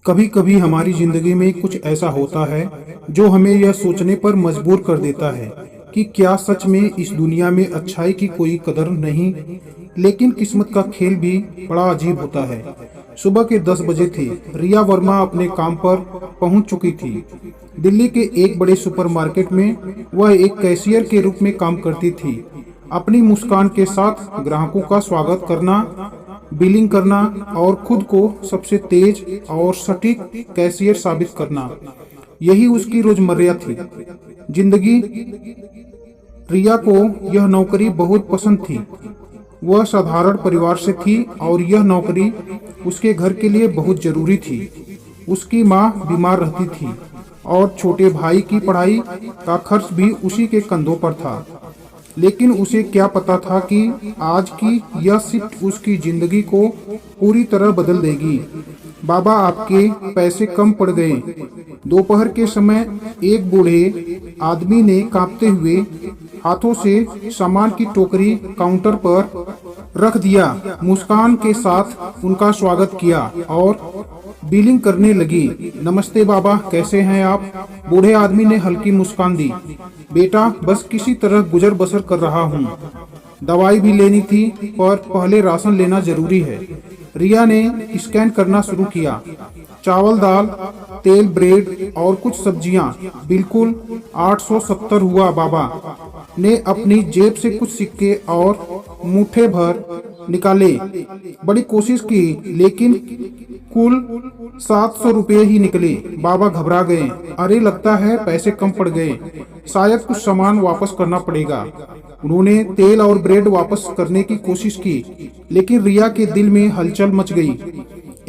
कभी कभी हमारी जिंदगी में कुछ ऐसा होता है जो हमें यह सोचने पर मजबूर कर देता है कि क्या सच में इस दुनिया में अच्छाई की कोई कदर नहीं। लेकिन किस्मत का खेल भी बड़ा अजीब होता है। सुबह के 10 बजे थे। रिया वर्मा अपने काम पर पहुंच चुकी थी। दिल्ली के एक बड़े सुपरमार्केट में वह एक कैशियर के रूप में काम करती थी। अपनी मुस्कान के साथ ग्राहकों का स्वागत करना, बिलिंग करना और खुद को सबसे तेज और सटीक कैशियर साबित करना, यही उसकी रोजमर्रा थी जिंदगी। रिया को यह नौकरी बहुत पसंद थी। वह साधारण परिवार से थी और यह नौकरी उसके घर के लिए बहुत जरूरी थी। उसकी माँ बीमार रहती थी और छोटे भाई की पढ़ाई का खर्च भी उसी के कंधों पर था। लेकिन उसे क्या पता था कि आज की यह शिफ्ट उसकी जिंदगी को पूरी तरह बदल देगी। बाबा, आपके पैसे कम पड़ गए। दोपहर के समय एक बूढ़े आदमी ने कांपते हुए हाथों से सामान की टोकरी काउंटर पर रख दिया, मुस्कान के साथ उनका स्वागत किया और बिलिंग करने लगी। नमस्ते बाबा, कैसे हैं आप? बूढ़े आदमी ने हल्की मुस्कान दी। बेटा, बस किसी तरह गुजर बसर कर रहा हूँ। दवाई भी लेनी थी पर पहले राशन लेना जरूरी है। रिया ने स्कैन करना शुरू किया। चावल, दाल, तेल, ब्रेड और कुछ सब्जियां। बिल्कुल 870 हुआ। बाबा ने अपनी जेब से कुछ सिक्के और मुट्ठे भर निकाले। बड़ी कोशिश की लेकिन कुल 700 रुपये ही निकले। बाबा घबरा गए। अरे, लगता है पैसे कम पड़ गए। शायद कुछ सामान वापस करना पड़ेगा। उन्होंने तेल और ब्रेड वापस करने की कोशिश की लेकिन रिया के दिल में हलचल मच गई।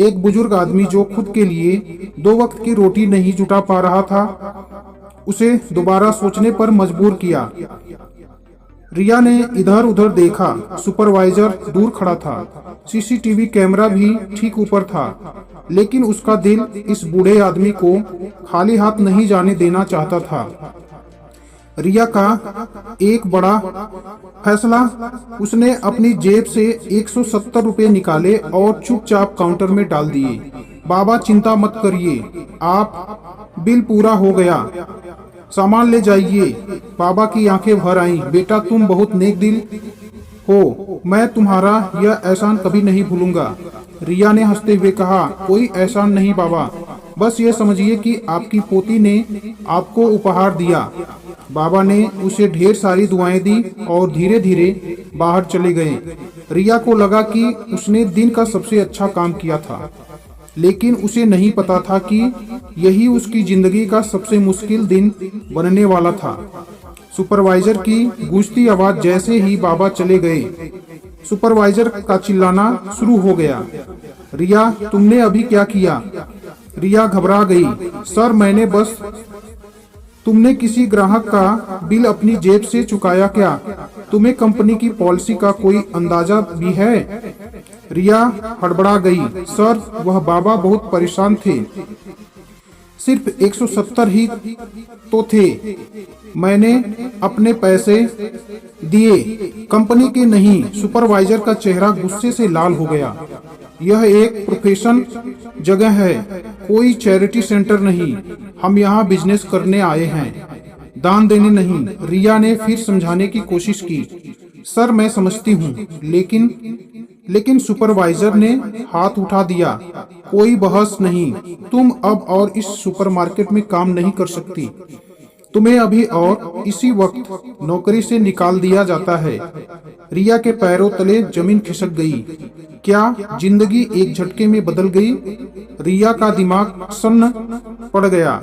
एक बुजुर्ग आदमी जो खुद के लिए 2 वक्त की रोटी नहीं जुटा पा रहा था, उसे दोबारा सोचने पर मजबूर किया। रिया ने इधर उधर देखा। सुपरवाइजर दूर खड़ा था। सीसीटीवी कैमरा भी ठीक ऊपर था। लेकिन उसका दिल इस बूढ़े आदमी को खाली हाथ नहीं जाने देना चाहता था। रिया का एक बड़ा फैसला। उसने अपनी जेब से 170 रुपये निकाले और चुपचाप काउंटर में डाल दिए। बाबा, चिंता मत करिए, आप बिल पूरा हो गया, सामान ले जाइए। बाबा की आंखें भर आईं। बेटा, तुम बहुत नेक दिल हो। मैं तुम्हारा यह एहसान कभी नहीं भूलूंगा। रिया ने हंसते हुए कहा, कोई एहसान नहीं बाबा, बस ये समझिए कि आपकी पोती ने आपको उपहार दिया। बाबा ने उसे ढेर सारी दुआएं दी और धीरे धीरे बाहर चले गए। रिया को लगा कि उसने दिन का सबसे अच्छा काम किया था, लेकिन उसे नहीं पता था कि यही उसकी जिंदगी का सबसे मुश्किल दिन बनने वाला था। सुपरवाइजर की गूंजती आवाज जैसे ही बाबा चले गए, सुपरवाइजर का चिल्लाना शुरू हो गया। रिया, तुमने अभी क्या किया? रिया घबरा गई। सर, मैंने बस। तुमने किसी ग्राहक का बिल अपनी जेब से चुकाया क्या? तुम्हें कंपनी की पॉलिसी का कोई अंदाजा भी है? रिया हड़बड़ा गई। सर, वह बाबा बहुत परेशान थे। सिर्फ 170 ही तो थे। मैंने अपने पैसे दिए, कंपनी के नहीं। सुपरवाइजर का चेहरा गुस्से से लाल हो गया। यह एक प्रोफेशन जगह है, कोई चैरिटी सेंटर नहीं। हम यहाँ बिजनेस करने आए हैं, दान देने नहीं। रिया ने फिर समझाने की कोशिश की। सर, मैं समझती हूँ, लेकिन सुपरवाइजर ने हाथ उठा दिया। कोई बहस नहीं। तुम अब और इस सुपरमार्केट में काम नहीं कर सकती। तुम्हें अभी और इसी वक्त नौकरी से निकाल दिया जाता है। रिया के पैरों तले जमीन खिसक गई। क्या जिंदगी एक झटके में बदल गई? रिया का दिमाग सन्न पड़ गया।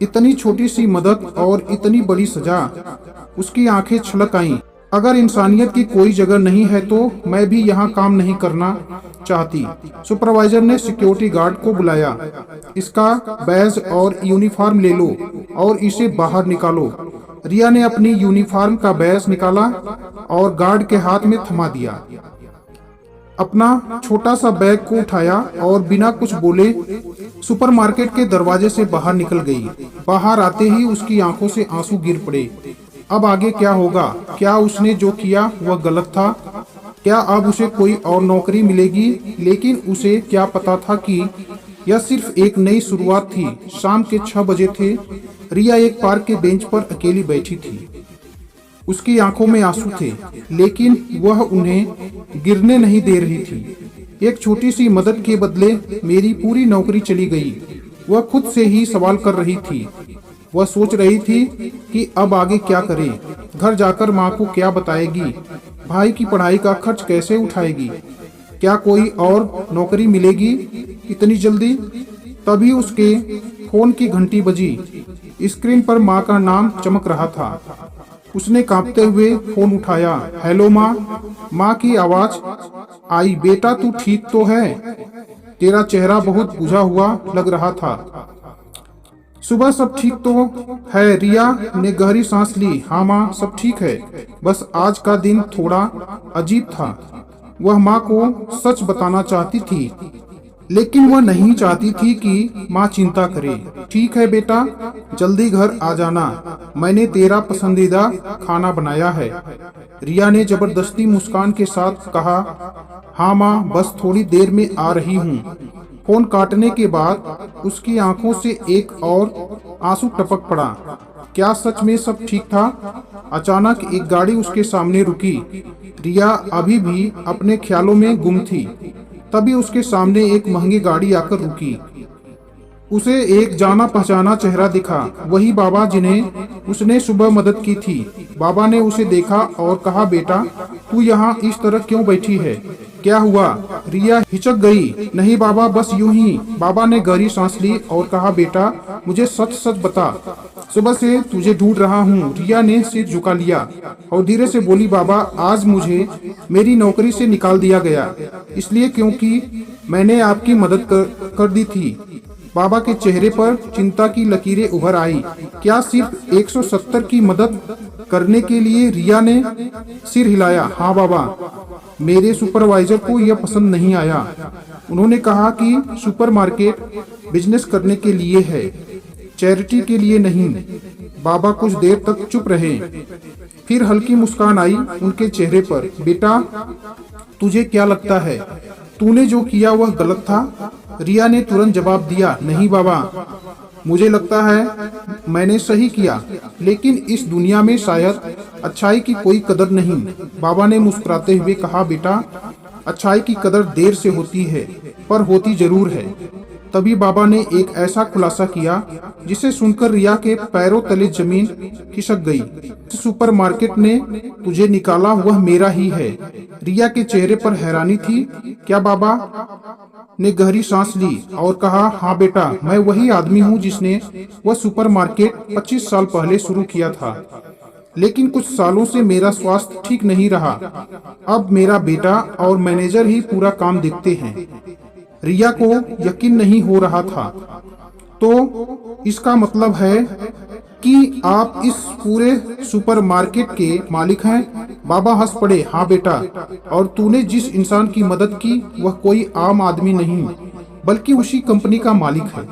इतनी छोटी सी मदद और इतनी बड़ी सजा। उसकी आंखें छलक आईं। अगर इंसानियत की कोई जगह नहीं है तो मैं भी यहाँ काम नहीं करना चाहती। सुपरवाइजर ने सिक्योरिटी गार्ड को बुलाया। इसका बैज और यूनिफॉर्म ले लो और इसे बाहर निकालो। रिया ने अपनी यूनिफॉर्म का बैज निकाला और गार्ड के हाथ में थमा दिया। अपना छोटा सा बैग को उठाया और बिना कुछ बोले सुपरमार्केट के दरवाजे से बाहर निकल गई। बाहर आते ही उसकी आंखों से आंसू गिर पड़े। अब आगे क्या होगा? क्या उसने जो किया वह गलत था? क्या अब उसे कोई और नौकरी मिलेगी? लेकिन उसे क्या पता था कि यह सिर्फ एक नई शुरुआत थी। शाम के 6 बजे थे। रिया एक पार्क के बेंच पर अकेली बैठी थी। उसकी आंखों में आंसू थे, लेकिन वह उन्हें गिरने नहीं दे रही थी। एक छोटी सी मदद के बदले मेरी पूरी नौकरी चली गई, वह खुद से ही सवाल कर रही थी। वह सोच रही थी कि अब आगे क्या करे। घर जाकर माँ को क्या बताएगी, भाई की पढ़ाई का खर्च कैसे उठाएगी, क्या कोई और नौकरी मिलेगी इतनी जल्दी। तभी उसके फोन की घंटी बजी। स्क्रीन पर माँ का नाम चमक रहा था। उसने कांपते हुए फोन उठाया। हेलो माँ। माँ की आवाज आई, बेटा तू ठीक तो है? तेरा चेहरा बहुत बुझा हुआ लग रहा था। सुबह सब ठीक तो है? रिया ने गहरी सांस ली। हाँ माँ, सब ठीक है, बस आज का दिन थोड़ा अजीब था। वह माँ को सच बताना चाहती थी, लेकिन वह नहीं चाहती थी कि माँ चिंता करे। ठीक है बेटा, जल्दी घर आ जाना, मैंने तेरा पसंदीदा खाना बनाया है, रिया ने जबरदस्ती मुस्कान के साथ कहा। हाँ माँ, बस थोड़ी देर में आ रही हूँ। फोन काटने के बाद उसकी आंखों से एक और आंसू टपक पड़ा। क्या सच में सब ठीक था? अचानक एक गाड़ी उसके सामने रुकी। रिया अभी भी अपने ख्यालों में गुम थी। तभी उसके सामने एक महंगी गाड़ी आकर रुकी। उसे एक जाना पहचाना चेहरा दिखा, वही बाबा जिन्हें उसने सुबह मदद की थी। बाबा ने उसे देखा और कहा, बेटा तू यहाँ इस तरह क्यों बैठी है, क्या हुआ? रिया हिचक गई। नहीं बाबा, बस यूं ही। बाबा ने गहरी सांस ली और कहा, बेटा मुझे सच सच बता, सुबह से तुझे ढूंढ रहा हूँ। रिया ने सिर झुका लिया और धीरे से बोली, बाबा आज मुझे मेरी नौकरी से निकाल दिया गया, इसलिए क्योंकि मैंने आपकी मदद कर दी थी। बाबा के चेहरे पर चिंता की लकीरें उभर आई। क्या सिर्फ 170 की मदद करने के लिए? रिया ने सिर हिलाया। हाँ बाबा, मेरे सुपरवाइजर को यह पसंद नहीं आया। उन्होंने कहा कि सुपरमार्केट बिजनेस करने के लिए है, चैरिटी के लिए नहीं। बाबा कुछ देर तक चुप रहे, फिर हल्की मुस्कान आई उनके चेहरे पर। बेटा तुझे क्या लगता है, तूने जो किया वह गलत था? रिया ने तुरंत जवाब दिया, नहीं बाबा, मुझे लगता है मैंने सही किया, लेकिन इस दुनिया में शायद अच्छाई की कोई कदर नहीं। बाबा ने मुस्कुराते हुए कहा, बेटा अच्छाई की कदर देर से होती है, पर होती जरूर है। तभी बाबा ने एक ऐसा खुलासा किया जिसे सुनकर रिया के पैरों तले जमीन खिसक गई। सुपरमार्केट ने तुझे निकाला वह मेरा ही है। रिया के चेहरे पर हैरानी थी। क्या? बाबा ने गहरी सांस ली और कहा, हाँ बेटा, मैं वही आदमी हूँ जिसने वह सुपरमार्केट 25 साल पहले शुरू किया था, लेकिन कुछ सालों से मेरा स्वास्थ्य ठीक नहीं रहा। अब मेरा बेटा और मैनेजर ही पूरा काम देखते हैं। रिया को यकीन नहीं हो रहा था। तो इसका मतलब है कि आप इस पूरे सुपरमार्केट के मालिक हैं? बाबा हंस पड़े। हाँ बेटा, और तूने जिस इंसान की मदद की वह कोई आम आदमी नहीं, बल्कि उसी कंपनी का मालिक है।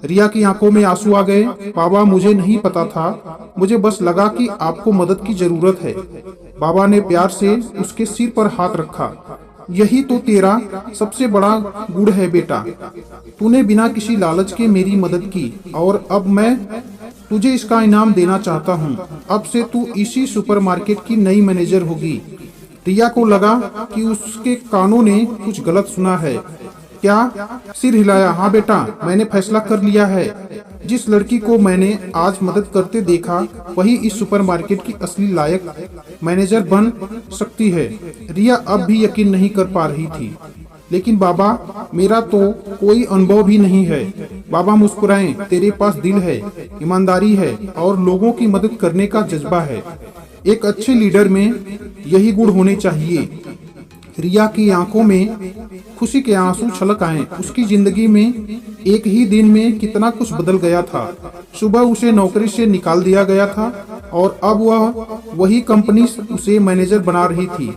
रिया की आंखों में आंसू आ गए। बाबा मुझे नहीं पता था, मुझे बस लगा कि आपको मदद की जरूरत है। बाबा ने प्यार से उसके सिर पर हाथ रखा। यही तो तेरा सबसे बड़ा गुण है बेटा, तूने बिना किसी लालच के मेरी मदद की, और अब मैं तुझे इसका इनाम देना चाहता हूँ। अब से तू इसी सुपरमार्केट की नई मैनेजर होगी। रिया को लगा कि उसके कानों ने कुछ गलत सुना है। क्या? सिर हिलाया। हाँ बेटा, मैंने फैसला कर लिया है। जिस लड़की को मैंने आज मदद करते देखा वही इस सुपरमार्केट की असली लायक मैनेजर बन सकती है। रिया अब भी यकीन नहीं कर पा रही थी। लेकिन बाबा, मेरा तो कोई अनुभव भी नहीं है। बाबा मुस्कुराए। तेरे पास दिल है, ईमानदारी है और लोगों की मदद करने का जज्बा है। एक अच्छे लीडर में यही गुण होने चाहिए। रिया की आंखों में खुशी के आंसू छलक आए। उसकी जिंदगी में एक ही दिन में कितना कुछ बदल गया था। सुबह उसे नौकरी से निकाल दिया गया था और अब वह वही कंपनी उसे मैनेजर बना रही थी।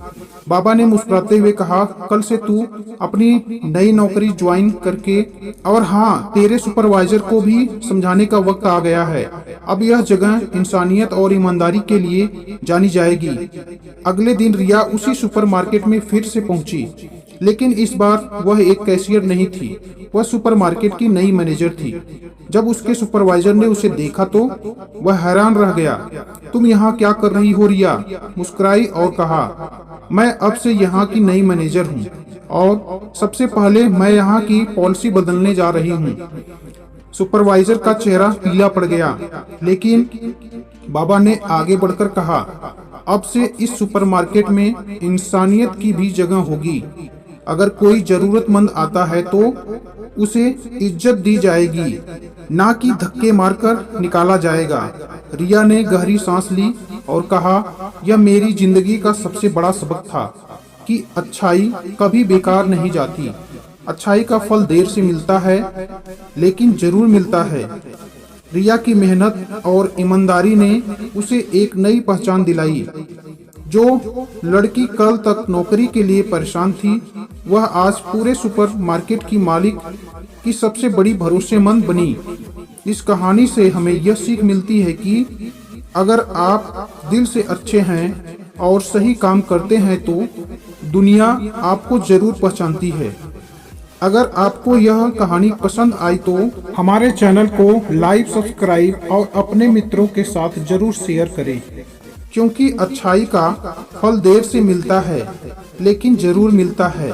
बाबा ने मुस्कुराते हुए कहा, कल से तू अपनी नई नौकरी ज्वाइन करके, और हाँ, तेरे सुपरवाइजर को भी समझाने का वक्त आ गया है। अब यह जगह इंसानियत और ईमानदारी के लिए जानी जाएगी। अगले दिन रिया उसी सुपरमार्केट में फिर से पहुंची। लेकिन इस बार वह एक कैशियर नहीं थी, वह सुपरमार्केट की नई मैनेजर थी। जब उसके सुपरवाइजर ने उसे देखा तो वह हैरान रह गया। तुम यहाँ क्या कर रही हो रिया? मुस्कुराई और कहा, मैं अब से यहाँ की नई मैनेजर हूँ और सबसे पहले मैं यहाँ की पॉलिसी बदलने जा रही हूँ। सुपरवाइजर का चेहरा पीला पड़ गया, लेकिन बाबा ने आगे बढ़कर कहा, अब से इस सुपरमार्केट में इंसानियत की भी जगह होगी। अगर कोई जरूरतमंद आता है तो उसे इज्जत दी जाएगी, ना कि धक्के मारकर निकाला जाएगा। रिया ने गहरी सांस ली और कहा, यह मेरी जिंदगी का सबसे बड़ा सबक था कि अच्छाई कभी बेकार नहीं जाती। अच्छाई का फल देर से मिलता है, लेकिन जरूर मिलता है। रिया की मेहनत और ईमानदारी ने उसे एक नई पहचान दिलाई। जो लड़की कल तक नौकरी के लिए परेशान थी, वह आज पूरे सुपरमार्केट की मालिक की सबसे बड़ी भरोसेमंद बनी। इस कहानी से हमें यह सीख मिलती है कि अगर आप दिल से अच्छे हैं और सही काम करते हैं तो दुनिया आपको जरूर पहचानती है। अगर आपको यह कहानी पसंद आई तो हमारे चैनल को लाइक, सब्सक्राइब और अपने मित्रों के साथ जरूर शेयर करें, क्योंकि अच्छाई का फल देर से मिलता है, लेकिन जरूर मिलता है।